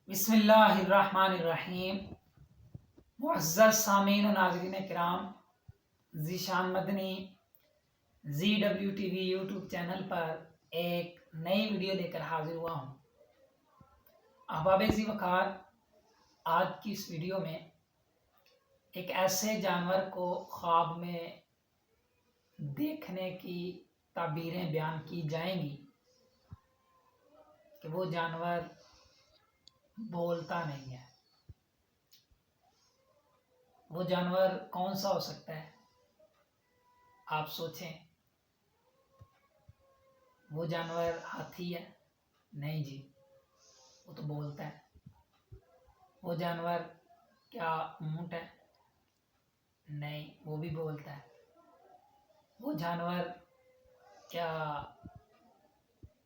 بسم اللہ الرحمن الرحیم۔ معزز سامعین و ناظرین کرام، ذیشان مدنی ZWTV یوٹیوب چینل پر ایک نئی ویڈیو لے کر حاضر ہوا ہوں۔ احباب ذی وقار، آج کی اس ویڈیو میں ایک ایسے جانور کو خواب میں دیکھنے کی تعبیریں بیان کی جائیں گی کہ وہ جانور بولتا نہیں ہے۔ وہ جانور کون سا ہو سکتا ہے؟ آپ سوچیں۔ وہ جانور ہاتھی ہے؟ نہیں جی، وہ تو بولتا ہے۔ وہ جانور کیا اونٹ ہے؟ نہیں، وہ بھی بولتا ہے۔ وہ جانور کیا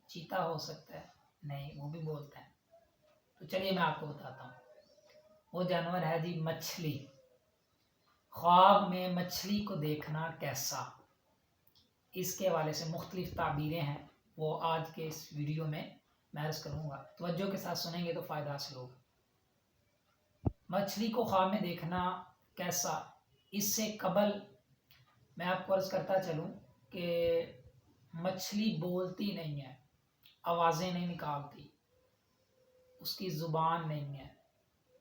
چیتا ہو سکتا ہے؟ نہیں، وہ بھی بولتا ہے۔ تو چلیے میں آپ کو بتاتا ہوں۔ وہ جانور ہے جی مچھلی۔ خواب میں مچھلی کو دیکھنا کیسا، اس کے حوالے سے مختلف تعبیریں ہیں، وہ آج کے اس ویڈیو میں عرض کروں گا۔ توجہ کے ساتھ سنیں گے تو فائدہ حاصل ہوگا۔ مچھلی کو خواب میں دیکھنا کیسا، اس سے قبل میں آپ کو عرض کرتا چلوں کہ مچھلی بولتی نہیں ہے، آوازیں نہیں نکالتی، اس کی زبان نہیں ہے،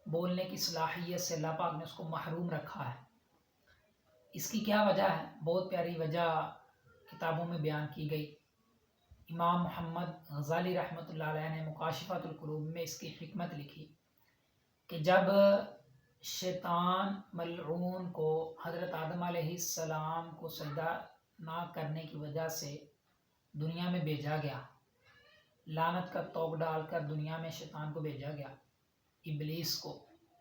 بولنے کی صلاحیت سے اللہ پاک نے اس کو محروم رکھا ہے۔ اس کی کیا وجہ ہے؟ بہت پیاری وجہ کتابوں میں بیان کی گئی۔ امام محمد غزالی رحمۃ اللہ علیہ نے مکاشفۃ القلوب میں اس کی حکمت لکھی کہ جب شیطان ملعون کو حضرت آدم علیہ السلام کو سجدہ نہ کرنے کی وجہ سے دنیا میں بھیجا گیا، لعنت کا توق ڈال کر دنیا میں شیطان کو بھیجا گیا، ابلیس کو،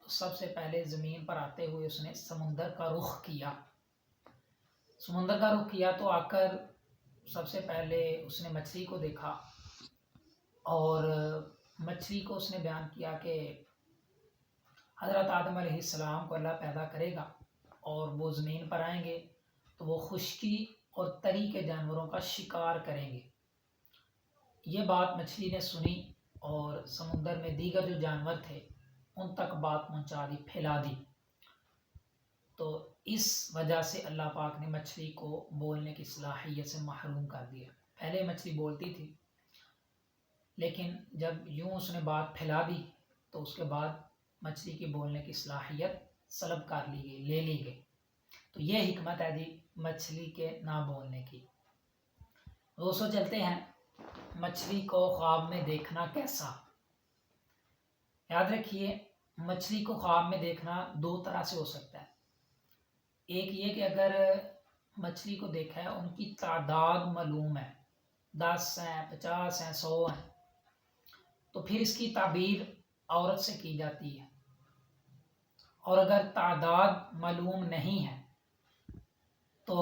تو سب سے پہلے زمین پر آتے ہوئے اس نے سمندر کا رخ کیا۔ سمندر کا رخ کیا تو آ کر سب سے پہلے اس نے مچھلی کو دیکھا، اور مچھلی کو اس نے بیان کیا کہ حضرت آدم علیہ السلام کو اللہ پیدا کرے گا اور وہ زمین پر آئیں گے تو وہ خشکی اور تری کے جانوروں کا شکار کریں گے۔ یہ بات مچھلی نے سنی اور سمندر میں دیگر جو جانور تھے ان تک بات پہنچا دی، پھیلا دی۔ تو اس وجہ سے اللہ پاک نے مچھلی کو بولنے کی صلاحیت سے محروم کر دیا۔ پہلے مچھلی بولتی تھی، لیکن جب یوں اس نے بات پھیلا دی تو اس کے بعد مچھلی کی بولنے کی صلاحیت سلب کر لی گئی، لے لی گئی۔ تو یہ حکمت ہے جی مچھلی کے نہ بولنے کی۔ دوستو چلتے ہیں، مچھلی کو خواب میں دیکھنا کیسا۔ یاد رکھیے، مچھلی کو خواب میں دیکھنا دو طرح سے ہو سکتا ہے۔ ایک یہ کہ اگر مچھلی کو دیکھا ہے، ان کی تعداد معلوم ہے، 10 ہیں، 50 ہیں، 100 ہیں، تو پھر اس کی تعبیر عورت سے کی جاتی ہے۔ اور اگر تعداد معلوم نہیں ہے تو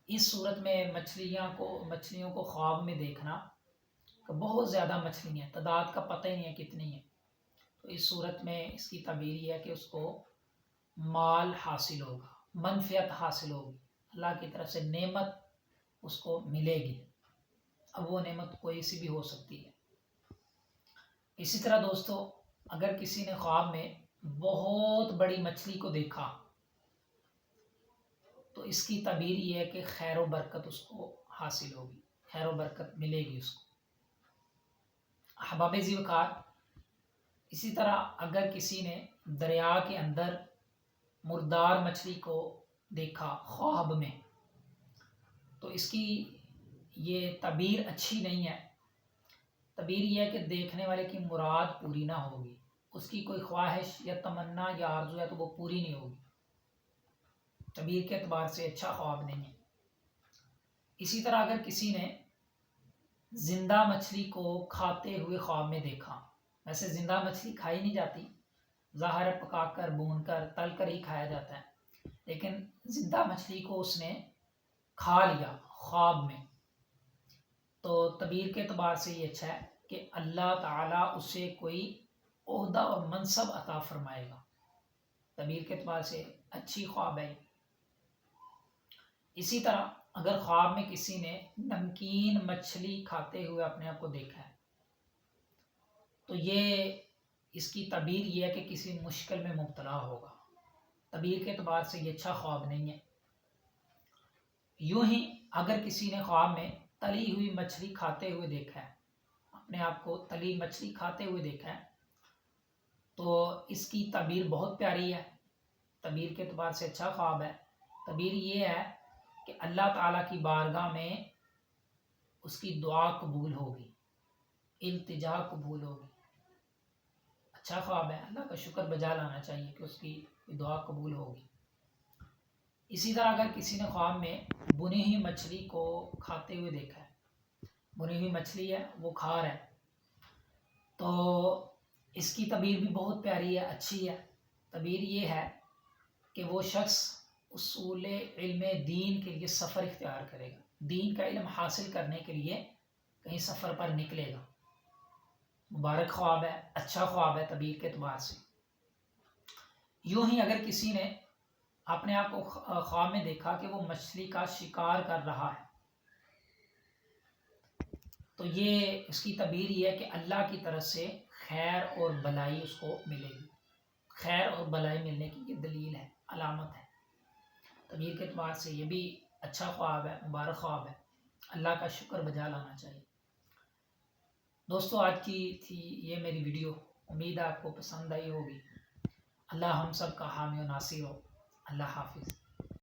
اس صورت میں مچھلیوں کو خواب میں دیکھنا کہ بہت زیادہ مچھلی ہیں، تعداد کا پتہ ہی نہیں ہے کتنی ہے، تو اس صورت میں اس کی تعبیر یہ ہے کہ اس کو مال حاصل ہوگا، منفعت حاصل ہوگی، اللہ کی طرف سے نعمت اس کو ملے گی۔ اب وہ نعمت کوئی سی بھی ہو سکتی ہے۔ اسی طرح دوستو، اگر کسی نے خواب میں بہت بڑی مچھلی کو دیکھا تو اس کی تعبیر یہ ہے کہ خیر و برکت اس کو حاصل ہوگی، خیر و برکت ملے گی اس کو۔ احباب ذی وقار، اسی طرح اگر کسی نے دریا کے اندر مردار مچھلی کو دیکھا خواب میں تو اس کی یہ تعبیر اچھی نہیں ہے۔ تعبیر یہ ہے کہ دیکھنے والے کی مراد پوری نہ ہوگی، اس کی کوئی خواہش یا تمنا یا آرزو ہے تو وہ پوری نہیں ہوگی، تعبیر کے اعتبار سے اچھا خواب نہیں ہے۔ اسی طرح اگر کسی نے زندہ مچھلی کو کھاتے ہوئے خواب میں دیکھا، ویسے زندہ مچھلی کھائی نہیں جاتی، ظاہر ہے پکا کر، بھون کر، تل کر ہی کھایا جاتا ہے، لیکن زندہ مچھلی کو اس نے کھا لیا خواب میں، تو تعبیر کے اعتبار سے یہ اچھا ہے کہ اللہ تعالیٰ اسے کوئی عہدہ اور منصب عطا فرمائے گا۔ تعبیر کے اعتبار سے اچھی خواب ہے۔ اسی طرح اگر خواب میں کسی نے نمکین مچھلی کھاتے ہوئے اپنے آپ کو دیکھا ہے تو یہ اس کی تعبیر یہ ہے کہ کسی مشکل میں مبتلا ہوگا. تعبیر کے اعتبار سے یہ اچھا خواب نہیں ہے. یوں ہی اگر کسی نے خواب میں تلی ہوئی مچھلی کھاتے ہوئے دیکھا ہے، اپنے آپ کو تلی مچھلی کھاتے ہوئے دیکھا ہے، تو اس کی تعبیر بہت پیاری ہے. تعبیر کے اعتبار سے اچھا خواب ہے. تعبیر یہ ہے کہ اللہ تعالیٰ کی بارگاہ میں اس کی دعا قبول ہوگی، التجا قبول ہوگی. اچھا خواب ہے، اللہ کا شکر بجا لانا چاہیے کہ اس کی دعا قبول ہوگی. اسی طرح اگر کسی نے خواب میں بنی ہوئی مچھلی کو کھاتے ہوئے دیکھا ہے، بنی ہوئی مچھلی ہے وہ کھا رہا ہے، تو اس کی تعبیر بھی بہت پیاری ہے، اچھی ہے. تعبیر یہ ہے کہ وہ شخص اصول علم دین کے لیے سفر اختیار کرے گا، دین کا علم حاصل کرنے کے لیے کہیں سفر پر نکلے گا. مبارک خواب ہے، اچھا خواب ہے تعبیر کے اعتبار سے. یوں ہی اگر کسی نے اپنے آپ کو خواب میں دیکھا کہ وہ مچھلی کا شکار کر رہا ہے، تو یہ اس کی تعبیر یہ ہے کہ اللہ کی طرف سے خیر اور بلائی اس کو ملے گی. خیر اور بلائی ملنے کی یہ دلیل ہے، علامت ہے. تعبیر کے اعتبار سے یہ بھی اچھا خواب ہے، مبارک خواب ہے. اللہ کا شکر بجا لانا چاہیے. دوستو آج کی تھی یہ میری ویڈیو، امید ہے آپ کو پسند آئی ہوگی. اللہ ہم سب کا حامی و ناصر ہو. اللہ حافظ.